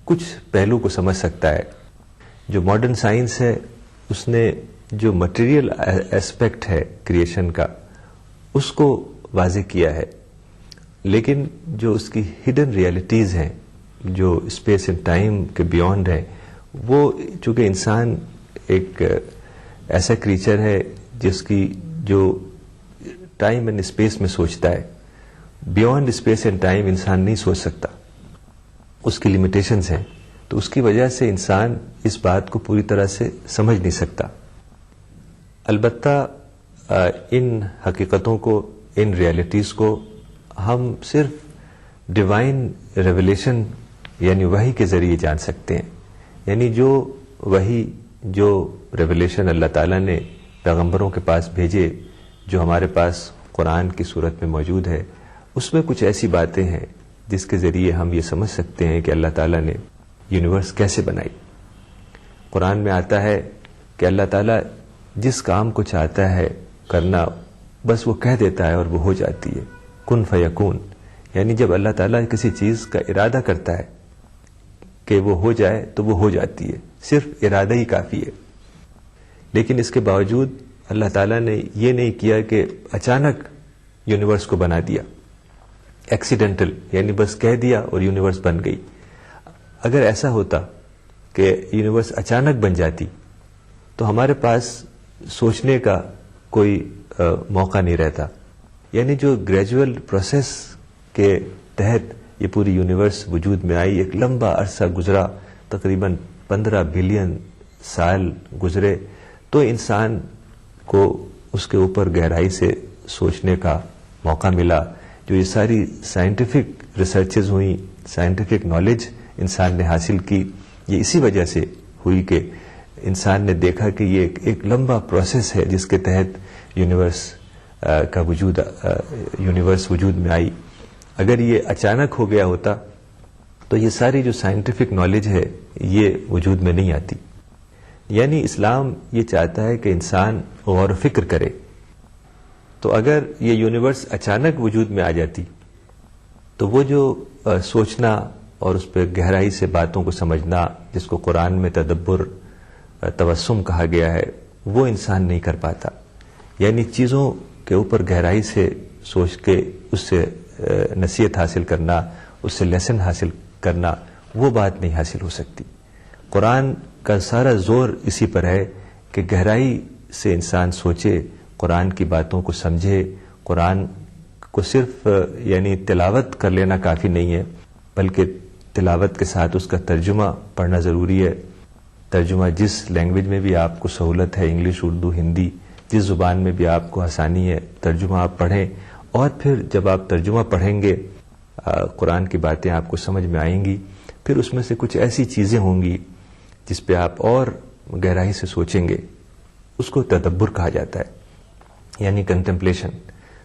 कुछ पहलू को समझ सकता है। जो मॉडर्न साइंस है उसने जो मटेरियल एस्पेक्ट है क्रिएशन का उसको वाज़ेह किया है, लेकिन जो उसकी हिडन रियलिटीज़ हैं, जो स्पेस एंड टाइम के बियॉन्ड है, वो चूँकि इंसान एक ऐसा क्रीचर है जिसकी जो टाइम एंड स्पेस में सोचता है, बियॉन्ड स्पेस एंड टाइम इंसान नहीं सोच सकता, उसकी लिमिटेशंस हैं। तो उसकी वजह से इंसान इस बात को पूरी तरह से समझ नहीं सकता। अलबत्ता इन हकीकतों को, इन रियलिटीज़ को हम सिर्फ डिवाइन रेवलेशन यानी वही के ज़रिए जान सकते हैं। यानी जो वही, जो रेवलेशन अल्लाह ताला ने पैगंबरों के पास भेजे, जो हमारे पास कुरान की सूरत में मौजूद है, उसमें कुछ ऐसी बातें हैं जिसके ज़रिए हम ये समझ सकते हैं कि अल्लाह ताला ने यूनिवर्स कैसे बनाई। कुरान में आता है कि अल्लाह ताला जिस काम को चाहता है करना, बस वो कह देता है और वो हो जाती है। कुन फयकून, यानी जब अल्लाह ताला किसी चीज़ का इरादा करता है कि वो हो जाए तो वो हो जाती है, सिर्फ इरादा ही काफ़ी है। लेकिन इसके बावजूद अल्लाह ताला ने ये नहीं किया कि अचानक यूनिवर्स को बना दिया, एक्सीडेंटल, यानी बस कह दिया और यूनिवर्स बन गई। अगर ऐसा होता कि यूनिवर्स अचानक बन जाती तो हमारे पास सोचने का कोई मौका नहीं रहता। यानी जो ग्रेजुअल प्रोसेस के तहत ये पूरी यूनिवर्स वजूद में आई, एक लंबा अरसा गुजरा, तकरीबन 15 बिलियन साल गुजरे, तो इंसान को उसके ऊपर गहराई से सोचने का मौका मिला। जो ये सारी साइंटिफिक रिसर्चेज हुई, साइंटिफिक नॉलेज इंसान ने हासिल की, ये इसी वजह से हुई कि इंसान ने देखा कि ये एक लंबा प्रोसेस है जिसके तहत यूनिवर्स वजूद में आई। अगर ये अचानक हो गया होता तो ये सारी जो साइंटिफिक नॉलेज है ये वजूद में नहीं आती। यानी इस्लाम ये चाहता है कि इंसान गौर फिक्र करे। तो अगर ये यूनिवर्स अचानक वजूद में आ जाती तो वो जो सोचना और उस पर गहराई से बातों को समझना, जिसको कुरान में तदब्बुर, तवस्सुम कहा गया है, वो इंसान नहीं कर पाता। यानी चीज़ों के ऊपर गहराई से सोच के उससे नसीहत हासिल करना, उससे लेसन हासिल करना, वो बात नहीं हासिल हो सकती। कुरान का सारा जोर इसी पर है कि गहराई से इंसान सोचे, कुरान की बातों को समझे। कुरान को सिर्फ यानी तिलावत कर लेना काफ़ी नहीं है, बल्कि तिलावत के साथ उसका तर्जुमा पढ़ना ज़रूरी है। तर्जुमा जिस लैंग्वेज में भी आपको सहूलत है, इंग्लिश, उर्दू, हिंदी, जिस ज़ुबान में भी आपको आसानी है, तर्जुमा आप पढ़ें। और फिर जब आप तर्जुमा पढ़ेंगे, कुरान की बातें आपको समझ में आएंगी। फिर उसमें से कुछ ऐसी चीज़ें होंगी जिस पे आप और गहराई से सोचेंगे, उसको तदब्बुर कहा जाता है, यानी कंटेम्पलेशन।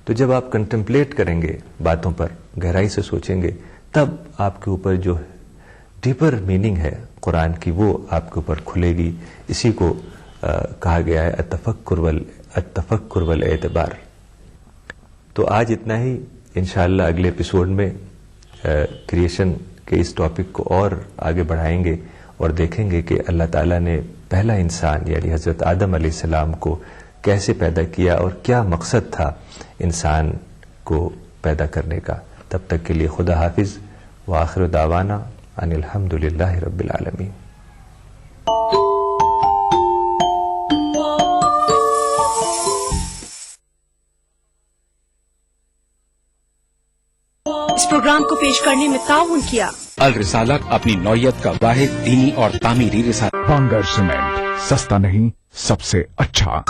तो जब आप कंटेम्पलेट करेंगे, बातों पर गहराई से सोचेंगे, तब आपके ऊपर जो डीपर मीनिंग है कुरान की वो आपके ऊपर खुलेगी। इसी को कहा गया है अत्तफक्कुर वल एतबार। तो आज इतना ही। इंशाअल्लाह अगले एपिसोड में क्रिएशन के इस टॉपिक को और आगे बढ़ाएंगे और देखेंगे कि अल्लाह ताला ने पहला इंसान यानी हज़रत आदम अलैहिस्सलाम को कैसे पैदा किया और क्या मकसद था इंसान को पैदा करने का। तब तक के लिए खुदा हाफिज व आखिर दावाना अनिल हम्दुलिल्लाहि रब्बिल आलमीन। इस प्रोग्राम को पेश करने में ताउन किया अल रिसाला, अपनी नौयत का वाहिद दीनी और तामीरी रिसाला। बांगर सीमेंट, सस्ता नहीं सबसे अच्छा।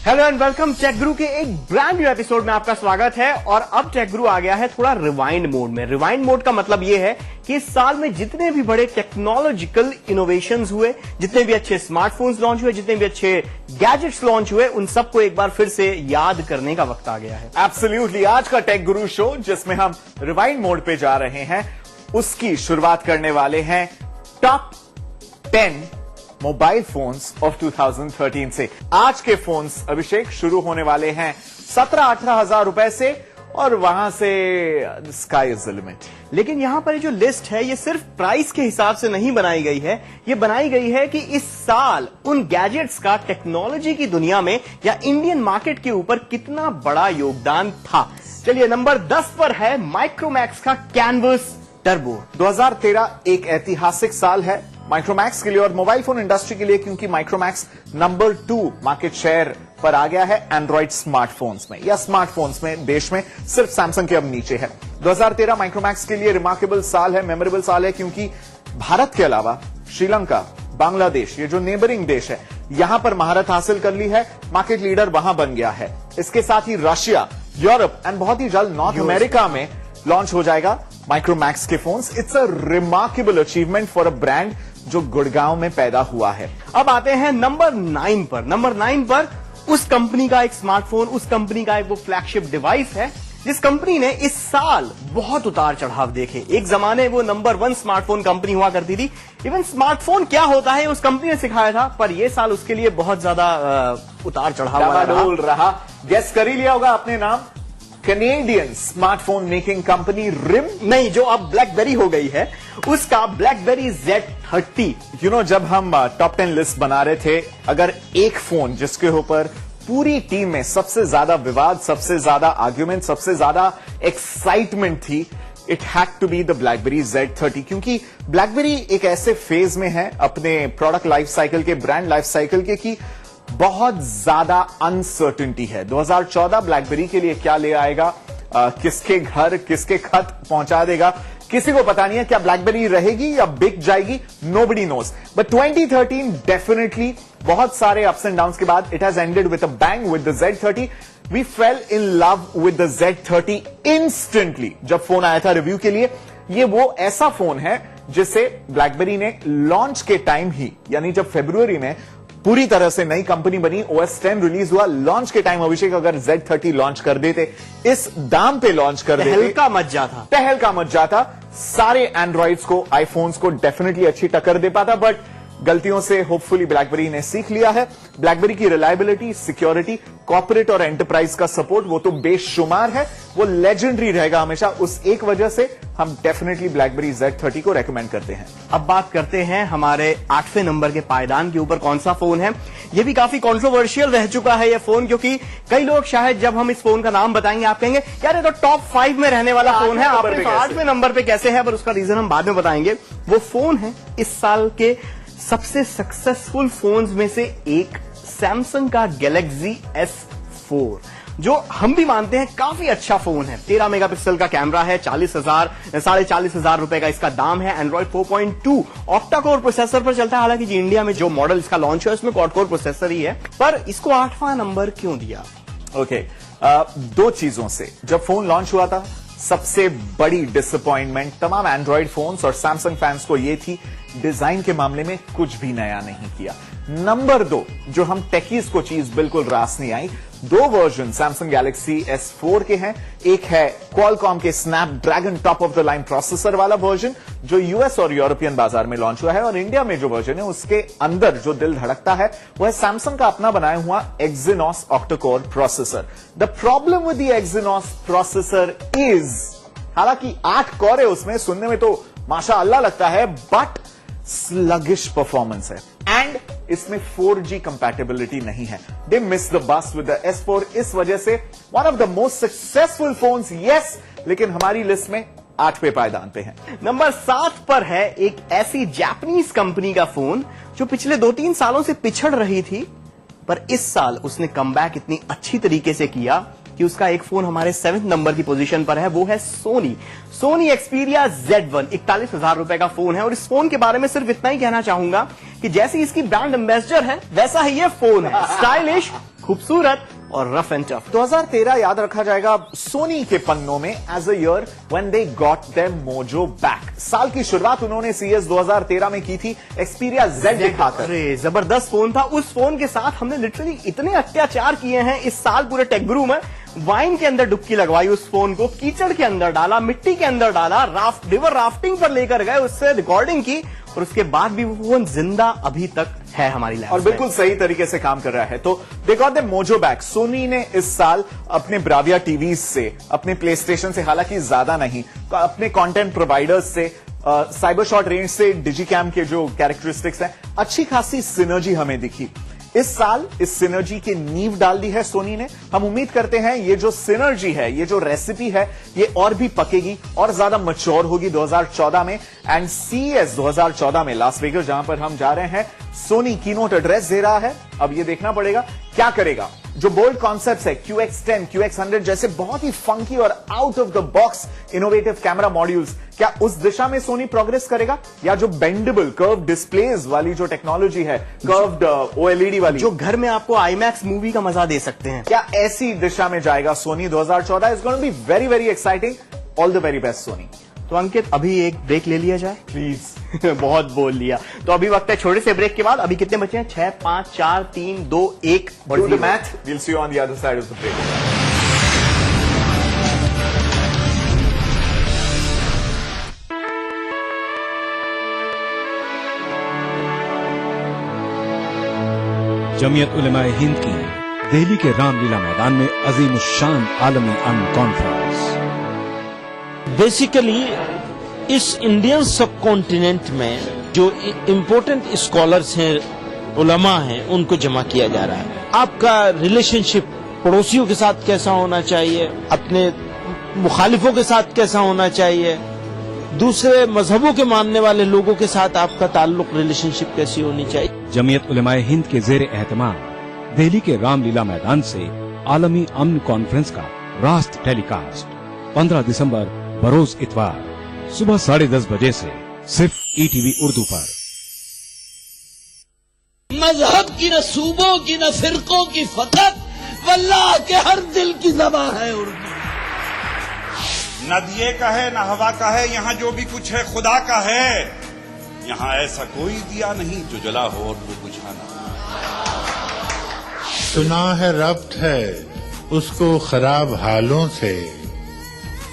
Hello and welcome. टेक गुरु के एक ब्रांड न्यू एपिसोड में आपका स्वागत है। और अब टेक गुरु आ गया है थोड़ा रिवाइंड मोड में। रिवाइंड मोड का मतलब यह है कि इस साल में जितने भी बड़े टेक्नोलॉजिकल इनोवेशंस हुए, जितने भी अच्छे स्मार्टफोन्स लॉन्च हुए, जितने भी अच्छे गैजेट्स लॉन्च हुए, उन सबको एक बार फिर से याद करने का वक्त आ गया है। एब्सोल्युटली। आज का टेक गुरु शो जिसमें हम रिवाइंड मोड पे जा रहे हैं, उसकी शुरुआत करने वाले हैं टॉप 10 मोबाइल फोन्स ऑफ 2013 से। आज के फोन्स अभिषेक शुरू होने वाले हैं 17-18 हजार रुपए से और वहां से स्काई इज द लिमिट। लेकिन यहां पर जो लिस्ट है ये सिर्फ प्राइस के हिसाब से नहीं बनाई गई है, ये बनाई गई है कि इस साल उन गैजेट्स का टेक्नोलॉजी की दुनिया में या इंडियन मार्केट के ऊपर कितना बड़ा योगदान था। चलिए, नंबर 10 पर है माइक्रोमैक्स का कैनवस टर्बो। 2013 एक ऐतिहासिक साल है माइक्रोमैक्स के लिए और मोबाइल फोन इंडस्ट्री के लिए, क्योंकि माइक्रोमैक्स नंबर 2 मार्केट शेयर पर आ गया है एंड्रॉइड स्मार्टफोन्स में या स्मार्टफोन्स में। देश में सिर्फ सैमसंग के अब नीचे है। 2013 माइक्रोमैक्स के लिए रिमार्केबल साल है, मेमोरेबल साल है, क्योंकि भारत के अलावा श्रीलंका, बांग्लादेश, ये जो नेबरिंग देश है, यहां पर महारत हासिल कर ली है, मार्केट लीडर वहां बन गया है। इसके साथ ही रशिया, यूरोप एंड बहुत ही जल्द नॉर्थ अमेरिका में लॉन्च हो जाएगा माइक्रोमैक्स के phones. It's a remarkable achievement for a brand जो गुड़गांव में पैदा हुआ है। अब आते हैं नंबर 9 पर। नंबर 9 पर उस कंपनी का एक स्मार्टफोन, उस कंपनी का एक वो फ्लैगशिप डिवाइस है जिस कंपनी ने इस साल बहुत उतार चढ़ाव देखे। एक जमाने वो नंबर 1 स्मार्टफोन कंपनी हुआ करती थी। इवन स्मार्टफोन क्या होता है उस कंपनी ने सिखाया था, पर यह साल उसके लिए बहुत ज्यादा उतार चढ़ाव रहा। गेस कर ही लिया होगा अपने नाम, Canadian smartphone making company RIM. नहीं, जो अब ब्लैकबेरी हो गई है, उसका ब्लैकबेरी Z30। यू नो, जब हम टॉप 10 लिस्ट बना रहे थे, अगर एक फोन जिसके ऊपर पूरी टीम में सबसे ज्यादा विवाद, सबसे ज्यादा आर्ग्यूमेंट, सबसे ज्यादा एक्साइटमेंट थी, it had to be the BlackBerry Z30। क्योंकि ब्लैकबेरी एक ऐसे फेज में है अपने प्रोडक्ट लाइफ साइकिल के, ब्रांड लाइफ साइकिल के, कि बहुत ज्यादा अनसर्टेनिटी है। 2014 ब्लैकबेरी के लिए क्या ले आएगा, किसके घर किसके खत पहुंचा देगा, किसी को पता नहीं है। क्या ब्लैकबेरी रहेगी या बिक जाएगी, नोबडी नोज। बट 2013 डेफिनेटली बहुत सारे अप्स एंड डाउन्स के बाद it has ended with a bang with the Z30। We fell in love with the Z30 instantly. जब फोन आया था रिव्यू के लिए, ये वो ऐसा फोन है जिसे ब्लैकबेरी ने लॉन्च के टाइम ही, यानी जब फरवरी में पूरी तरह से नई कंपनी बनी, OS 10 रिलीज हुआ, लॉन्च के टाइम अभिषेक अगर Z30 लॉन्च कर देते, इस दाम पे लॉन्च कर देते, तहलका मच जाता, सारे एंड्रॉइड्स को, आईफोन्स को डेफिनेटली अच्छी टक्कर दे पाता। बट गलतियों से होपफुली ब्लैकबेरी ने सीख लिया है। ब्लैकबेरी की रिलायबिलिटी, सिक्योरिटी, कॉर्पोरेट और एंटरप्राइज का सपोर्ट वो तो बेशुमार है, वो लेजेंडरी रहेगा हमेशा। उस एक वजह से हम डेफिनेटली ब्लैकबेरी Z30 को रेकमेंड करते हैं। अब बात करते हैं हमारे 8वें नंबर के पायदान के ऊपर कौन सा फोन है। ये भी काफी कंट्रोवर्शियल रह चुका है ये फोन, क्योंकि कई लोग शायद जब हम इस फोन का नाम बताएंगे आप कहेंगे यार ये तो टॉप 5 में रहने वाला फोन है, आपने तो 8वें नंबर पे कैसे है, पर उसका रीजन हम बाद में बताएंगे। वो फोन है इस साल के सबसे सक्सेसफुल फोन्स में से एक, सैमसंग का गैलेक्सी S4, जो हम भी मानते हैं काफी अच्छा फोन है। 13 मेगापिक्सल का कैमरा है, 40,000 रुपए का इसका दाम है। एंड्रॉइड 4.2 ऑक्टा कोर प्रोसेसर पर चलता है। हालांकि जी इंडिया में जो मॉडल इसका लॉन्च है उसमें क्वाड कोर प्रोसेसर ही है, पर इसको 8वां नंबर क्यों दिया? ओके, दो चीजों से। जब फोन लॉन्च हुआ था, सबसे बड़ी डिसअपॉइंटमेंट तमाम एंड्रॉइड फोन्स और सैमसंग फैंस को ये थी डिजाइन के मामले में कुछ भी नया नहीं किया। नंबर 2, जो हम टेकीज को चीज बिल्कुल रास नहीं आई, 2 वर्जन सैमसंग गैलेक्सी S4 के हैं। एक है क्वालकॉम के Snapdragon top of the line processor वाला वर्जन जो यूएस और यूरोपियन बाजार में लॉन्च हुआ है, और इंडिया में जो वर्जन है उसके अंदर जो दिल धड़कता है वो है सैमसंग का अपना बनाया हुआ Exynos octa-core processor. The problem with the Exynos processor is, हालांकि 8 कोर है उसमें, सुनने में तो माशाअल्लाह लगता है, बट स्लगिश परफॉर्मेंस है एंड इसमें 4G कंपैटिबिलिटी नहीं है। They miss the bus with the S4। इस वजह से one of the most successful phones, yes, लेकिन हमारी लिस्ट में 8वें पायदान पे है। नंबर 7 पर है एक ऐसी जापानीज कंपनी का फोन जो पिछले 2-3 सालों से पिछड़ रही थी, पर इस साल उसने कमबैक इतनी अच्छी तरीके से किया कि उसका एक फोन हमारे 7th नंबर की पोजीशन पर है, वो है सोनी एक्सपीरिया Z1। 41,000 रुपए का फोन है, और इस फोन के बारे में सिर्फ इतना ही कहना चाहूंगा कि जैसी इसकी ब्रांड एम्बेसडर है वैसा ही ये फोन है, स्टाइलिश, खूबसूरत और रफ एंड टफ। 2013 याद रखा जाएगा सोनी के पन्नों में as a year when they got their mojo back. साल की शुरुआत उन्होंने CES 2013 में की थी एक्सपीरिया Z दिखाकर। अरे जबरदस्त फोन था। उस फोन के साथ हमने लिटरली इतने अत्याचार किए हैं इस साल पूरे टेक गुरु में। वाइन के अंदर डुबकी लगवाई उस फोन को, कीचड़ के अंदर डाला, मिट्टी के अंदर डाला, रिवर राफ्टिंग पर लेकर गए, उससे रिकॉर्डिंग की, और उसके बाद भी वो फोन जिंदा अभी तक है हमारी लैब और में। बिल्कुल सही तरीके से काम कर रहा है। तो they got the mojo back. Sony ने इस साल अपने ब्राविया टीवीज से, अपने प्ले स्टेशन से, हालांकि ज्यादा नहीं, अपने कंटेंट प्रोवाइडर्स से, साइबर शॉट रेंज से, डिजिकैम के जो कैरेक्टरिस्टिक्स हैं, अच्छी खासी सिनर्जी हमें दिखी। इस साल इस सिनर्जी की नींव डाल दी है सोनी ने। हम उम्मीद करते हैं ये जो सिनर्जी है, ये जो रेसिपी है, ये और भी पकेगी और ज्यादा मैच्योर होगी 2014 में। एंड CES 2014 में लास वेगस, जहां पर हम जा रहे हैं, सोनी कीनोट एड्रेस दे रहा है। अब ये देखना पड़ेगा क्या करेगा। जो बोल्ड कॉन्सेप्ट्स है, QX10, QX100 जैसे बहुत ही फंकी और out of the box innovative camera modules, क्या उस दिशा में सोनी प्रोग्रेस करेगा, या जो बेंडेबल कर्व डिस्प्लेज वाली जो टेक्नोलॉजी है, कर्व्ड OLED वाली, जो घर में आपको IMAX मूवी का मजा दे सकते हैं, क्या ऐसी दिशा में जाएगा Sony 2014? Is going to be very very exciting. All the very best Sony. तो अंकित, अभी एक ब्रेक ले लिया जाए प्लीज। बहुत बोल लिया। तो अभी वक्त है छोटे से ब्रेक के बाद। अभी कितने बचे हैं? 6, 5, 4, 3, 2, 1 और Do the 0। math. We'll see you on the other side of the break. Jamiat उलमाए हिंद की दिल्ली के रामलीला मैदान में अजीम शान आलमी अमन कॉन्फ्रेंस। बेसिकली इस इंडियन सब कॉन्टिनेंट में जो इम्पोर्टेंट स्कॉलर्स हैं, उलमा हैं, उनको जमा किया जा रहा है। आपका रिलेशनशिप पड़ोसियों के साथ कैसा होना चाहिए, अपने मुखालिफों के साथ कैसा होना चाहिए, दूसरे मजहबों के मानने वाले लोगों के साथ आपका ताल्लुक, रिलेशनशिप कैसी होनी चाहिए। जमीयत उलमाए हिंद के जेर एहतमाम दिल्ली के रामलीला मैदान से आलमी अमन कॉन्फ्रेंस का रास्त टेलीकास्ट 15 दिसंबर बरोज इतवार सुबह 10:30 बजे से सिर्फ ETV उर्दू पर। मजहब की, न सूबों की, न फिरकों की, फकत वल्लाह के हर दिल की ज़बान है उर्दू। न दिए का है न हवा का है, यहाँ जो भी कुछ है खुदा का है। यहाँ ऐसा कोई दिया नहीं जो जला हो और वो बुझा ना। सुना है रब्त है उसको खराब हालों से,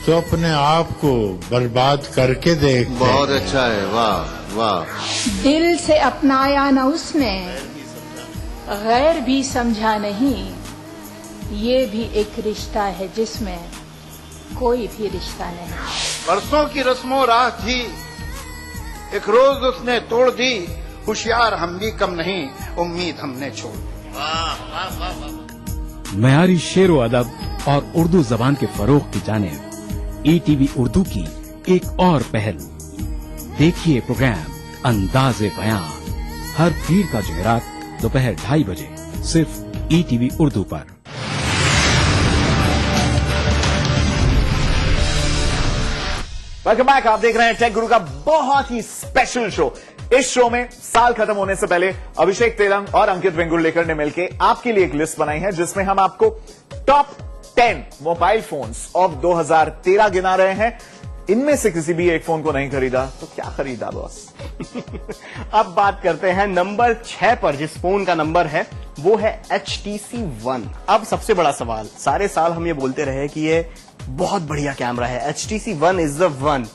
तो अपने आप को बर्बाद करके देख। बहुत अच्छा है, वाह वाह। दिल से अपनाया न उसने, गैर भी समझा नहीं, ये भी एक रिश्ता है जिसमें कोई भी रिश्ता नहीं। बरसों की रस्मों राह थी, एक रोज उसने तोड़ दी, होशियार हम भी कम नहीं, उम्मीद हमने छोड़ दी। मयारी शेर व अदब और उर्दू जबान के फरोग की जानिब ETV उर्दू की एक और पहल। देखिए प्रोग्राम अंदाज़े बयां हर पीर का जुमेरात दोपहर 2:30 बजे सिर्फ ETV उर्दू पर। Welcome back. आप देख रहे हैं टेक गुरु का बहुत ही स्पेशल शो। इस शो में साल खत्म होने से पहले अभिषेक तेलंग और अंकित वेंगुर्लेकर ने मिलकर आपके लिए एक लिस्ट बनाई है, जिसमें हम आपको टॉप 10 मोबाइल फोन्स ऑफ 2013 गिना रहे हैं। इनमें से किसी भी एक फोन को नहीं खरीदा तो क्या खरीदा बॉस? अब बात करते हैं नंबर 6 पर। जिस फोन का नंबर है वो है HTC One। अब सबसे बड़ा सवाल, सारे साल हम ये बोलते रहे कि ये बहुत बढ़िया कैमरा है, HTC One is the one,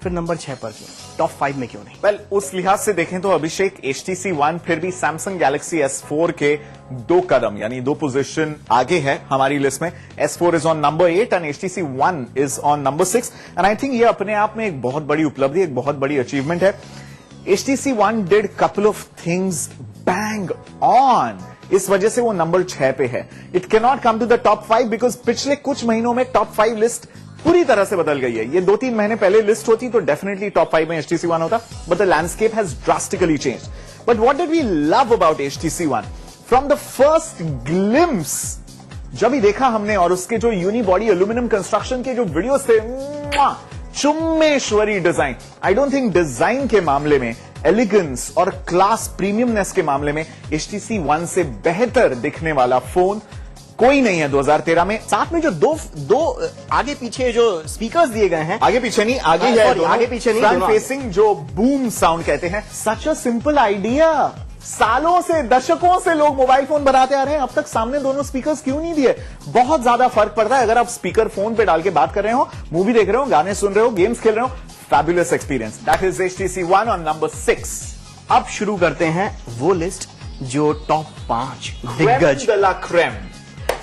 फिर नंबर 6 पर क्यों, टॉप 5 में क्यों नहीं? वेल, उस लिहाज से देखें तो अभिषेक HTC One फिर भी सैमसंग गैलेक्सी S4 के 2 कदम यानी 2 पोजीशन आगे है हमारी लिस्ट में। S4 is on number 8 and HTC One is on number 6 and I think ये अपने आप में एक बहुत बड़ी उपलब्धि, एक बहुत बड़ी अचीवमेंट है। HTC One did couple of things bang on, इस वजह से वो नंबर 6 पे है। It can not come to the top 5 because पिछले कुछ महीनों में टॉप 5 लिस्ट पूरी तरह से बदल गई है। ये 2-3 महीने पहले लिस्ट होती तो डेफिनेटली टॉप 5 में HTC One होता, but the landscape has drastically changed. But what did we love about HTC One? From the first glimpse, जब ही देखा हमने और उसके जो यूनिबॉडी एल्यूमिनियम कंस्ट्रक्शन के जो वीडियोस थे, चुम्मेश्वरी design. I don't think design के मामले में, एलिगेंस और क्लास प्रीमियमनेस के मामले में HTC One से बेहतर दिखने वाला फोन कोई नहीं है 2013 में। साथ में जो दो आगे पीछे जो स्पीकर्स दिए गए हैं, आगे पीछे नहीं, आगे है, आगे पीछे नहीं, फ्रंट फेसिंग जो बूम साउंड कहते हैं। सच अ सिंपल आइडिया, सालों से, दशकों से लोग मोबाइल फोन बनाते आ रहे हैं, अब तक सामने दोनों स्पीकर्स क्यों नहीं दिए? बहुत ज्यादा फर्क पड़ता है अगर आप स्पीकर फोन पे डाल के बात कर रहे हो, मूवी देख रहे हो, गाने सुन रहे हो, गेम्स खेल रहे हो। Fabulous experience. That is HTC One on number 6। अब शुरू करते हैं वो लिस्ट जो टॉप 5 दिग्गज क्रेम।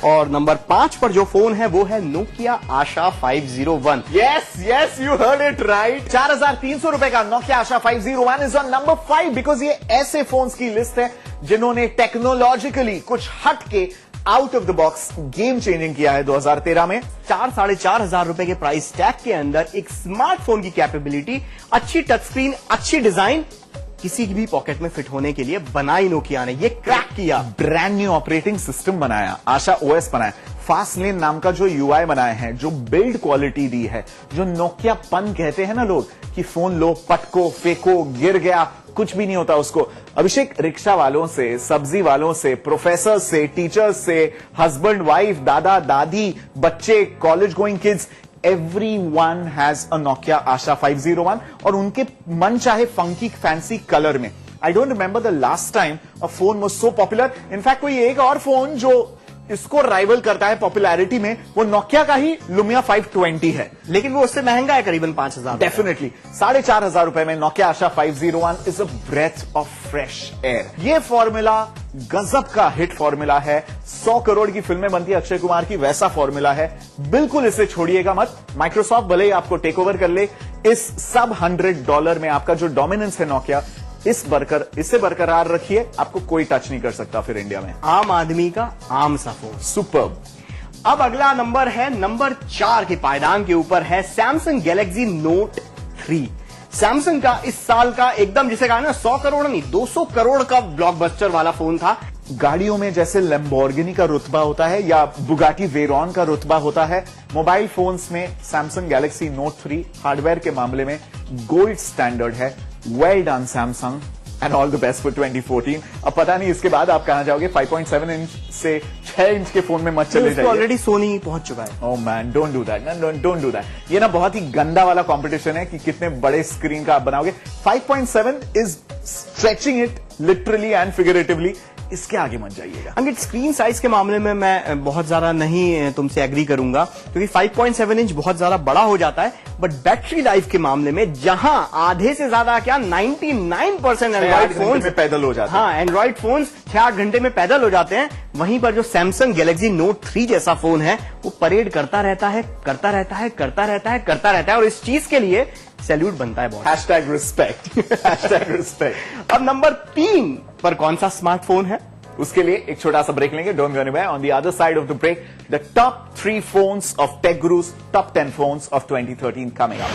और नंबर 5 पर जो फोन है वो है Nokia Asha 501। Yes, you heard it right. 4,300 रुपए का Nokia Asha 501 is on number 5 because ये ऐसे फोन्स की लिस्ट है जिन्होंने टेक्नोलॉजिकली कुछ हट के out of the box game changing किया है 2013 में। 4,500 रुपए के प्राइस टैग के अंदर एक स्मार्टफोन की कैपेबिलिटी, अच्छी टच स्क्रीन, अच्छी डिजाइन, किसी भी पॉकेट में फिट होने के लिए बनाई नोकिया ने, ये क्रैक किया। ब्रांड न्यू ऑपरेटिंग सिस्टम बनाया, आशा OS बनाया, फास्ट लेन नाम का जो UI बनाए हैं, जो बिल्ड क्वालिटी दी है, जो नोकिया पन कहते हैं ना लोग कि फोन लो, पटको, फेंको, गिर गया, कुछ भी नहीं होता उसको। अभिषेक, रिक्शा वालों से, सब्जी वालों से, प्रोफेसर से, टीचर्स से, हस्बैंड वाइफ, दादा दादी, बच्चे, college going kids, everyone has a Nokia Asha 501 और उनके मन चाहे फंकी फैंसी कलर में। I don't remember the last time a phone was so popular. In fact, कोई एक और फोन जो इसको राइवल करता है पॉपुलैरिटी में, वो नोकिया का ही Lumia 520 है, लेकिन वो उससे महंगा है करीबन 5,000। डेफिनेटली 4,500 रुपए में Nokia Asha 501 is a breath of fresh air. ये फॉर्मूला गजब का हिट फॉर्मूला है, 100 करोड़ की फिल्में बनती है अक्षय कुमार की, वैसा फॉर्मूला है। बिल्कुल इसे छोड़िएगा मत। माइक्रोसॉफ्ट भले ही आपको टेक ओवर कर ले, इस सब $100 में आपका जो डोमिनेंस है नोकिया, इसे बरकरार रखिए, आपको कोई टच नहीं कर सकता फिर इंडिया में। आम आदमी का आम सा फोन, सुपर्ब। अब अगला नंबर है, नंबर 4 के पायदान के ऊपर है सैमसंग गैलेक्सी नोट 3। सैमसंग का इस साल का एकदम, जिसे कहा ना 100 करोड़ नहीं 200 करोड़ का ब्लॉकबस्टर वाला फोन था। गाड़ियों में जैसे लैम्बोर्गिनी का रुतबा होता है या बुगाटी वेरॉन का रुतबा होता है, मोबाइल फोन्स में सैमसंग गैलेक्सी नोट 3 हार्डवेयर के मामले में गोल्ड स्टैंडर्ड है। Well done Samsung and all the best for 2014। अब पता नहीं इसके बाद आप कहां जाओगे, 5.7 इंच से 6 इंच के फोन में मत चले जाइए। ऑलरेडी सोनी पहुंच चुका है। Oh man, don't do that, don't do that. ये ना बहुत ही गंदा वाला कंपटीशन है कि कितने बड़े स्क्रीन का आप बनाओगे। 5.7 is stretching it literally and figuratively. इसके आगे मत जाइएगा। अंकित, स्क्रीन साइज के मामले में मैं बहुत ज्यादा नहीं तुमसे एग्री करूंगा, क्योंकि 5.7 इंच बहुत ज्यादा बड़ा हो जाता है, बट बैटरी लाइफ के मामले में जहां आधे से ज्यादा क्या 99% एंड्रॉइड फोन में पैदल हो जाते हैं। हाँ, एंड्रॉइड फोन 6-8 घंटे में पैदल हो जाते हैं, वहीं पर जो सैमसंग गैलेक्सी नोट 3 जैसा फोन है वो परेड करता रहता है, करता रहता है, करता रहता है, करता रहता है, और इस चीज के लिए सैल्यूट बनता है बहुत। #रिस्पेक्ट। अब नंबर 3 पर कौन सा स्मार्टफोन है? उसके लिए एक छोटा सा ब्रेक लेंगे। Don't go anywhere. On the other side of the break, the top 3 phones of tech gurus, top 10 phones of 2013 coming up.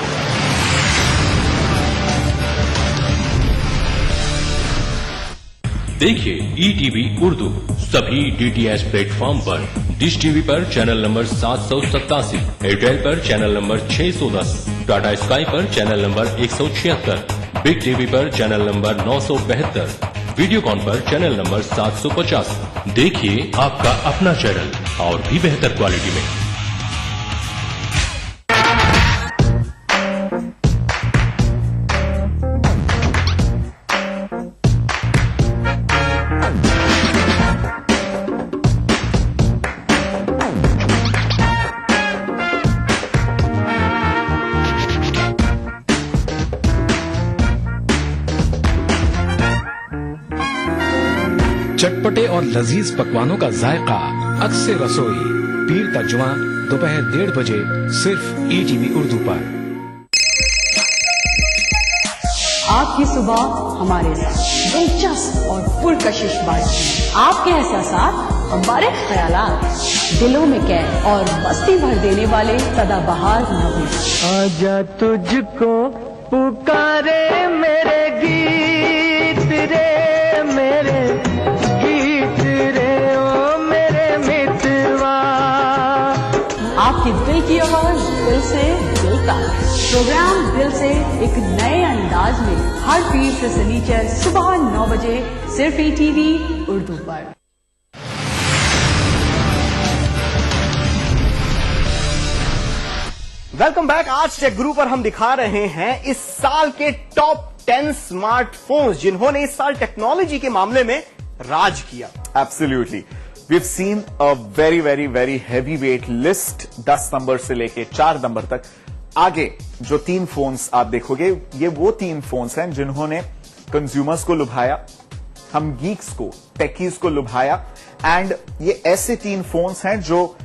देखिए ETV उर्दू सभी DTH प्लेटफॉर्म पर, डिश टीवी पर चैनल नंबर 787, एयरटेल पर चैनल नंबर 610, टाटा स्काई पर channel number 176, Big TV पर channel number 972, Videocon पर channel number 750। देखिए आपका अपना चैनल और भी बेहतर क्वालिटी में। चटपटे और लजीज पकवानों का जायका अक्से रसोई, पीर का जुमा दोपहर 1:30 बजे सिर्फ ईटीवी उर्दू पर। आपकी सुबह हमारे साथ दिलचस्प और पुरकशिश बातचीत, आपके एहसासात हमारे ख्यालात, दिलों में कैद और मस्ती भर देने वाले सदाबहार नगमे। आजा तुझको पुकारे मेरे गीत रे, मेरे गीत रे, ओ मेरे मितवा। आपकी दिल की आवाज दिल से दिल तक। प्रोग्राम दिल से एक नए अंदाज में हर पीर से शनिचर सुबह 9 बजे सिर्फ ईटीवी उर्दू पर। Welcome back. आज टेक गुरु पर हम दिखा रहे हैं इस साल के टॉप 10 स्मार्टफोन्स जिन्होंने इस साल टेक्नोलॉजी के मामले में राज किया। Absolutely, we've seen a very very very heavy weight list 10 number से लेके 4 नंबर तक। आगे जो 3 फोन्स आप देखोगे, ये वो 3 फोन्स हैं जिन्होंने कंज्यूमर्स को लुभाया, हम गीक्स को, टेकीज को लुभाया। एंड ये ऐसे 3 फोन्स हैं जो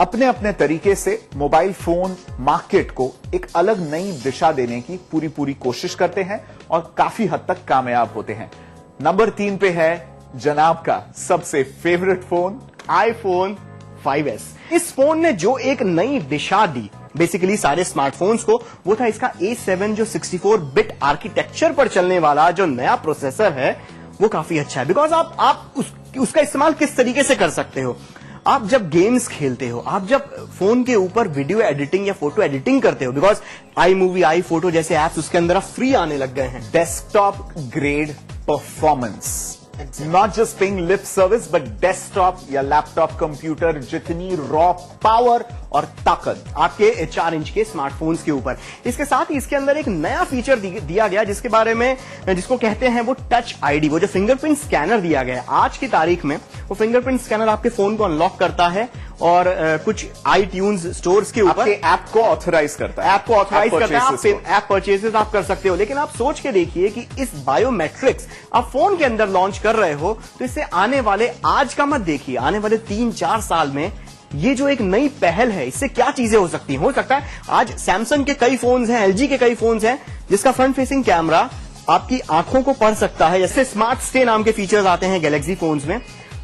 अपने अपने तरीके से मोबाइल फोन मार्केट को एक अलग नई दिशा देने की पूरी कोशिश करते हैं और काफी हद तक कामयाब होते हैं। नंबर 3 पे है जनाब का सबसे फेवरेट फोन आईफोन 5S। इस फोन ने जो एक नई दिशा दी बेसिकली सारे स्मार्टफोन्स को, वो था इसका A7 जो 64 बिट आर्किटेक्चर पर चलने वाला जो नया प्रोसेसर है वो काफी अच्छा है। बिकॉज आप उसका इस्तेमाल किस तरीके से कर सकते हो। आप जब गेम्स खेलते हो, आप जब फोन के ऊपर वीडियो एडिटिंग या फोटो एडिटिंग करते हो, because I movie, I photo जैसे एप्स उसके अंदर फ्री आने लग गए हैं। Desktop grade performance, not just paying lip service but desktop या लैपटॉप कंप्यूटर जितनी रॉ पावर और ताकत आपके 4 इंच के स्मार्टफोन्स के ऊपर। इसके साथ ही इसके अंदर एक नया फीचर दिया गया जिसके बारे में, जिसको कहते हैं वो टच आईडी, वो जो फिंगरप्रिंट स्कैनर दिया गया है। आज की तारीख में वो फिंगरप्रिंट स्कैनर आपके फोन को अनलॉक करता है और कुछ iTunes स्टोर्स के ऊपर ऐप को ऑथराइज करता है। ऐप को ऑथराइज करता है, ऐप परचेजेस आप कर सकते हो। लेकिन आप सोच के देखिए कि इस बायोमेट्रिक्स आप फोन के अंदर लॉन्च कर रहे हो, तो इससे आने वाले, आज का मत देखिए, आने वाले 3-4 साल में ये जो एक नई पहल है, इससे क्या चीजें हो सकती हैं। हो सकता है आज सैमसंग के कई फोन्स हैं, LG के कई फोन्स हैं जिसका फ्रंट फेसिंग कैमरा आपकी आंखों को पढ़ सकता है। जैसे स्मार्ट स्टे नाम के फीचर्स आते हैं गैलेक्सी फोन्स में।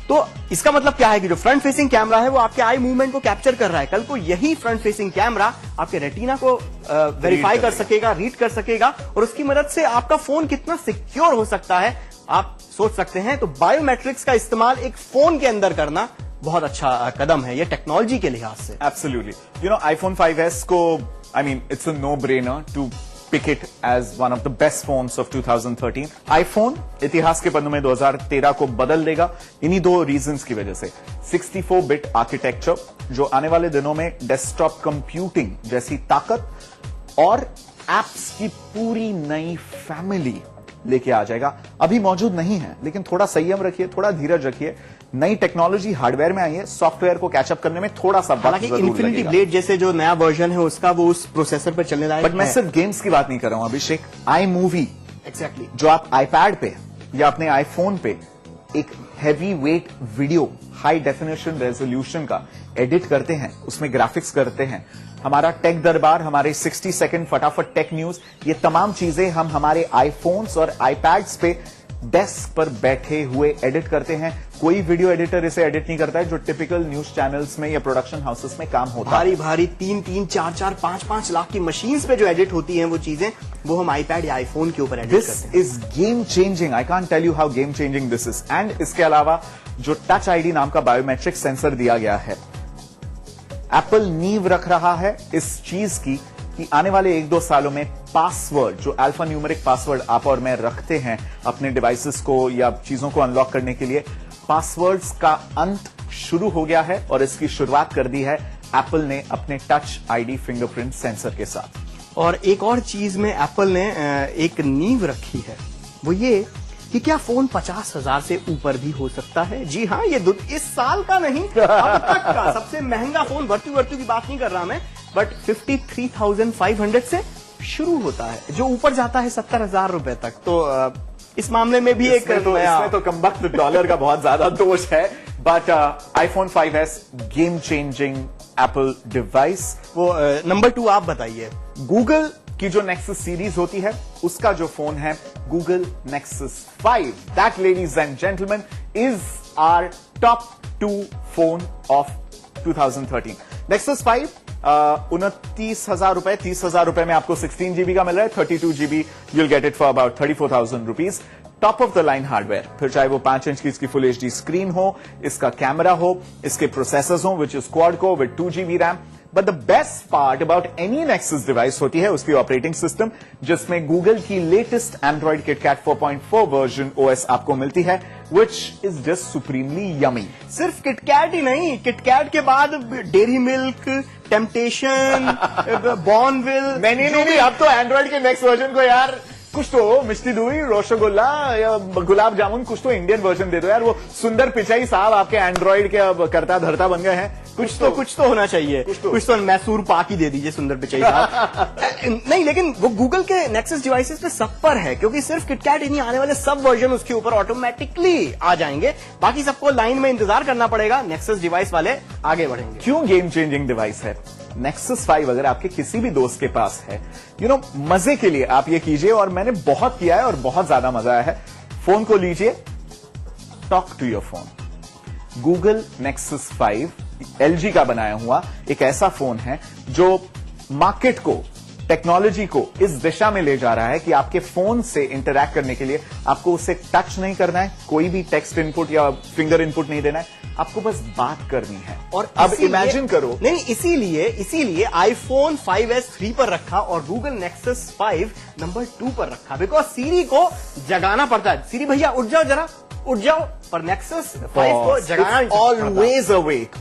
तो इसका मतलब क्या है कि जो फ्रंट फेसिंग कैमरा है वो आपके आई मूवमेंट को कैप्चर कर रहा है। कल को यही फ्रंट फेसिंग कैमरा आपके रेटिना को वेरीफाई कर सकेगा, रीड कर सकेगा, और उसकी मदद से आपका फोन कितना सिक्योर हो सकता है आप सोच सकते हैं। तो बायोमेट्रिक्स का इस्तेमाल एक फोन के अंदर करना बहुत अच्छा कदम है ये टेक्नोलॉजी के लिहाज से। Absolutely, you know iPhone 5S को, I mean it's a no brainer to pick it as one of the best phones of 2013. iPhone इतिहास के पन्नों में 2013 को बदल देगा इन्हीं 2 रीजंस की वजह से। 64 बिट आर्किटेक्चर जो आने वाले दिनों में डेस्कटॉप कंप्यूटिंग जैसी ताकत और एप्स की पूरी नई फैमिली लेके आ जाएगा। अभी मौजूद नहीं है, लेकिन थोड़ा संयम रखिए, थोड़ा धीरज रखिए। नई टेक्नोलॉजी हार्डवेयर में आई है, सॉफ्टवेयर को कैचअप करने में थोड़ा सा वक्त जरूर लगेगा। इन्फिनिटी ब्लेड जैसे जो नया वर्जन है उसका वो उस प्रोसेसर पर चलने लायक है। बट मैं सिर्फ गेम्स की बात नहीं कर रहा हूं अभिषेक, आई मूवी एग्जैक्टली जो आप आईपैड पे या अपने आईफोन पे एक heavy weight video high definition resolution का एडिट करते हैं, उसमें ग्राफिक्स करते हैं। हमारा टेक दरबार, हमारे 60 सेकंड फटाफट टेक न्यूज, ये तमाम चीजें हम हमारे आईफोन्स और आईपैड्स पे डेस्क पर बैठे हुए एडिट करते हैं। कोई वीडियो एडिटर इसे एडिट नहीं करता है जो टिपिकल न्यूज चैनल्स में या प्रोडक्शन हाउसेस में काम होता है। भारी 3-3, 4-4, 5-5 लाख की मशीन्स पे जो एडिट होती हैं वो चीजें, वो हम आईपैड या आईफोन के ऊपर एडिट करते हैं। This is game changing, I can't tell you how game changing this is. And इसके अलावा जो टच आईडी नाम का बायोमेट्रिक सेंसर दिया गया है, एप्पल नींव रख रहा है इस चीज की कि आने वाले 1-2 सालों में पासवर्ड, जो अल्फा न्यूमेरिक पासवर्ड आप और मैं रखते हैं अपने डिवाइसेस को या चीजों को अनलॉक करने के लिए, पासवर्ड्स का अंत शुरू हो गया है और इसकी शुरुआत कर दी है एप्पल ने अपने टच आईडी फिंगरप्रिंट सेंसर के साथ। और एक और चीज में एप्पल ने एक नींव रखी है, वो ये कि क्या फोन 50,000 से ऊपर भी हो सकता है। जी हाँ, ये इस साल का नहीं, अब तक का सबसे महंगा फोन, वर्तु की बात नहीं कर रहा मैं, बट 53,500 से शुरू होता है, जो ऊपर जाता है 70,000 रुपए तक। तो इस मामले में भी एक इसमें तो कमबख्त डॉलर का बहुत ज्यादा दोष है। But iPhone 5s game changing Apple device. वो नंबर 2 आप बताइए। गूगल की जो Nexus सीरीज होती है उसका जो फोन है Google Nexus 5, that ladies and gentleman is our top 2 phone of 2013। Nexus 5 29,000 रुपए 30,000 रुपए में आपको 16 GB का मिल रहा है। 32 GB you'll get it for about 34,000 rupees। Top of the line hardware, फिर चाहे वो 5 इंच की इसकी फुल HD स्क्रीन हो, इसका कैमरा हो, इसके प्रोसेसर्स हो which is quad core with 2 GB RAM. But the best part about any Nexus device होती है उसकी ऑपरेटिंग सिस्टम, जिसमें गूगल की latest Android KitKat 4.4 version OS आपको मिलती है, which is just supremely yummy. सिर्फ KitKat ही नहीं, KitKat के बाद डेयरी मिल्क, टेम्पटेशन, बॉर्नविल। नहीं, अब तो एंड्रॉइड के नेक्स्ट वर्जन को यार कुछ तो मिष्टी दूई, रसगुल्ला या गुलाब जामुन, कुछ तो इंडियन वर्जन दे दो यार। वो सुंदर पिचाई साहब आपके एंड्रॉइड के अब करता धरता बन गए हैं। कुछ तो होना चाहिए, कुछ तो मैसूर पाक ही दे दीजिए सुंदर पिचाई साहब। नहीं, लेकिन वो गूगल के Nexus डिवाइसेस पे सब पर है, क्योंकि सिर्फ KitKat ही नहीं, आने वाले सब वर्जन उसके ऊपर ऑटोमेटिकली आ जाएंगे। बाकी सबको लाइन में इंतजार करना पड़ेगा, Nexus डिवाइस वाले आगे बढ़ेंगे। क्यों गेम चेंजिंग डिवाइस है Nexus 5? अगर आपके किसी भी दोस्त के पास है, मजे के लिए आप ये कीजिए, और मैंने बहुत किया है और बहुत ज्यादा मजा आया है। फोन को लीजिए, talk to your phone. Google Nexus 5 LG का बनाया हुआ एक ऐसा फोन है जो मार्केट को, टेक्नोलॉजी को इस दिशा में ले जा रहा है कि आपके फोन से इंटरैक्ट करने के लिए आपको उसे टच नहीं करना है, कोई भी टेक्स्ट इनपुट या फिंगर इनपुट नहीं देना है, आपको बस बात करनी है। और अब इमेजिन करो, नहीं, इसीलिए iPhone 5s 3 पर रखा और Google Nexus 5 नंबर 2 पर रखा, बिकॉज सीरी को जगाना पड़ता है। सीरी भैया उठ जाओ जरा, उठ जाओ, पर Nexus 5 को जगाना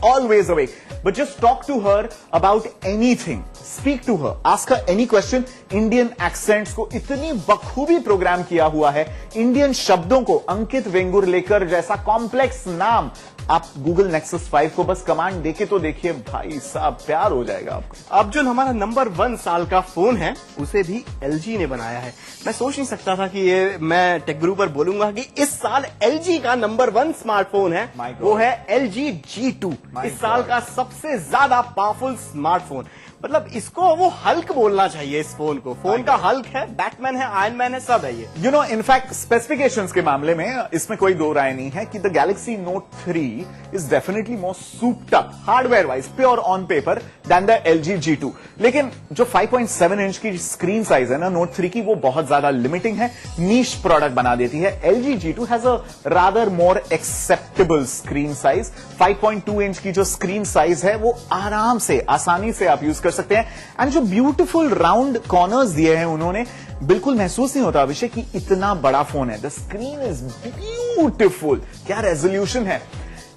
always awake. But just talk to her about anything. Speak to her. Ask her any question. Indian accents को इतनी बखूबी प्रोग्राम किया हुआ है, इंडियन शब्दों को अंकित वेंगुर्लेकर जैसा कॉम्प्लेक्स नाम। आप Google Nexus 5 को बस कमांड देके तो देखिए, भाई साहब प्यार हो जाएगा आपको। अब जो हमारा नंबर 1 साल का फोन है उसे भी LG ने बनाया है। मैं सोच नहीं सकता था कि ये मैं टेक गुरु पर बोलूंगा कि इस साल LG का नंबर 1 स्मार्टफोन है, वो है LG G2। इस साल का सबसे ज्यादा पावरफुल स्मार्टफोन। मतलब इसको वो हल्क बोलना चाहिए इस फोन को। फोन का हल्क है, बैटमैन है, आयरन मैन है, सब है ये। इनफैक्ट स्पेसिफिकेशंस के मामले में इसमें कोई दो राय नहीं है कि the Galaxy Note 3 is definitely more souped up hardware wise, pure on paper, than the LG G2। लेकिन जो 5.7 इंच की स्क्रीन साइज है ना Note 3 की, वो बहुत ज्यादा लिमिटिंग है, नीश प्रोडक्ट बना देती है। LG G2 has a rather more acceptable screen size. 5.2 inch की जो स्क्रीन साइज है वो आराम से, आसानी से आप यूज कर सकते हैं। एंड जो ब्यूटीफुल राउंड कॉर्नर्स दिए हैं उन्होंने, बिल्कुल महसूस नहीं होता अभिषेक कि इतना बड़ा फोन है। द स्क्रीन इज ब्यूटीफुल, क्या रेजोल्यूशन है,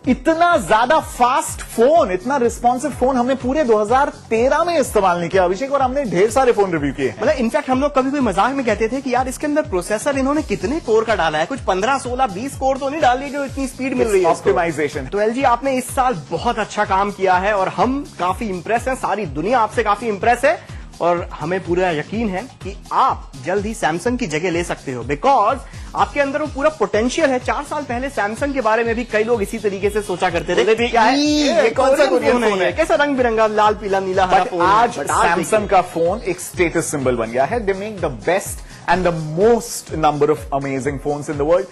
इतना ज्यादा फास्ट फोन, इतना रिस्पॉन्सिव फोन हमने पूरे 2013 में इस्तेमाल नहीं किया अभिषेक, और हमने ढेर सारे फोन रिव्यू किए। मतलब इनफैक्ट हम लोग कभी कोई मजाक में कहते थे कि यार इसके अंदर प्रोसेसर इन्होंने कितने कोर का डाला है, कुछ 15, 16, 20 कोर तो नहीं डाल दी जो इतनी स्पीड मिल रही है। ऑप्टिमाइजेशन। तो LG आपने इस साल बहुत अच्छा काम किया है और हम काफी इंप्रेस हैं, सारी दुनिया आपसे काफी इंप्रेस है, और हमें पूरा यकीन है कि आप जल्द ही सैमसंग की जगह ले सकते हो, बिकॉज आपके अंदर वो पूरा पोटेंशियल है। 4 साल पहले सैमसंग के बारे में भी कई लोग इसी तरीके से सोचा करते थे, क्या है ये कौन सा फोन है, कैसा रंग बिरंगा लाल पीला नीला हरा फोन। आज सैमसंग का फोन एक स्टेटस सिंबल बन गया है। They make the best and the most number of amazing phones in the world.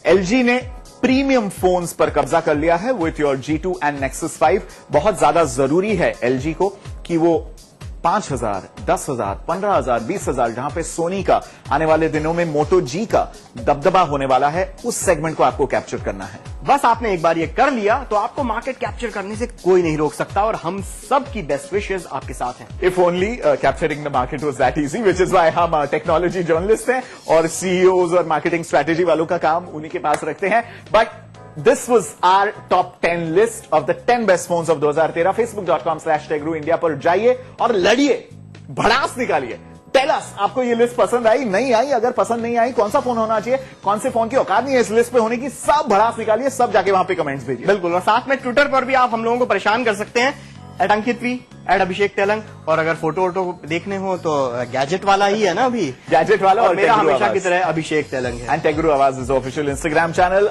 LG ने प्रीमियम फोन्स पर कब्जा कर लिया है with your G2 and Nexus 5। बहुत ज्यादा जरूरी है LG को कि वो 5,000, 10,000, 15,000, 20,000, जहां पे सोनी का आने वाले दिनों में Moto G का दबदबा होने वाला है, उस सेगमेंट को आपको कैप्चर करना है। बस आपने एक बार ये कर लिया तो आपको मार्केट कैप्चर करने से कोई नहीं रोक सकता, और हम सब की बेस्ट विशेस आपके साथ हैं। If only capturing the market was that easy, which is why हम टेक्नोलॉजी जर्नलिस्ट हैं और CEOs और मार्केटिंग स्ट्रेटेजी वालों का काम उन्हीं के पास रखते हैं। But this was our top 10 list of the 10 best phones of 2013। facebook.com/techguruindia पर जाइए और लड़िए, भड़ास निकालिए। टेल अस, आपको ये लिस्ट पसंद आई, नहीं आई? अगर पसंद नहीं आई, कौन सा फोन होना चाहिए, कौन से फोन की औकात नहीं है इस लिस्ट पे होने की, सब भड़ास निकालिए, सब जाके वहां पे कमेंट्स भेजिए। बिल्कुल, और साथ में ट्विटर पर भी आप हम लोगों को परेशान कर सकते हैं, @अंकित V, एड अभिषेक तेलंग। और अगर फोटो वोटो देखने हो तो गैजेट वाला ही है ना अभी, गैजेट वाला, और और मेरा टेगरू हमेशा आवाज की तरह अभिषेक तेलंग है। एंड टेगरू आवाज इज ऑफिशियल इंस्टाग्राम चैनल।